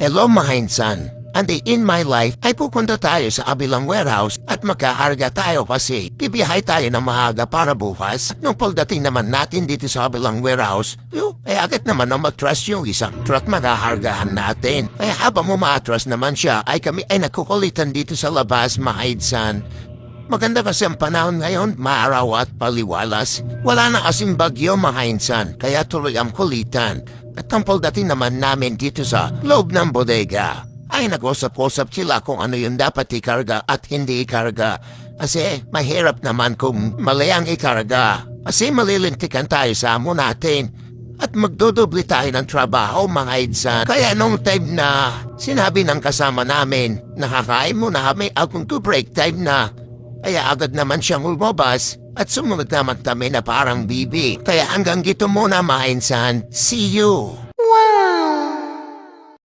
Hello mga insan. Andi in my life ay pupunta tayo sa kabilang warehouse at magkaharga tayo kasi bibiyahe tayo ng maaga para bukas. Nung pagdating naman natin dito sa kabilang warehouse, ay agad naman na mag-trust yung isang truck magkahargahan natin. Ay habang umatras naman siya ay kami ay nakukulitan dito sa labas mga insan. Maganda kasi ang panahon ngayon, maaraw at paliwalas. Wala na kasing bagyo mga insan, kaya tuloy ang kulitan. At ang pagdating naman namin dito sa loob ng bodega, ay nag-usap-usap sila kung ano yung dapat ikarga at hindi ikarga. Kasi mahirap naman kung mali ang ikarga. Kasi malilintikan tayo sa amo natin. At magdodobli tayo ng trabaho mga insan. Kaya nung time na sinabi ng kasama namin, nakakain mo na kami akong to break time na. Kaya agad naman siyang lumabas at sumunod naman kami na parang bibi. Kaya hanggang dito muna mga insan. See you!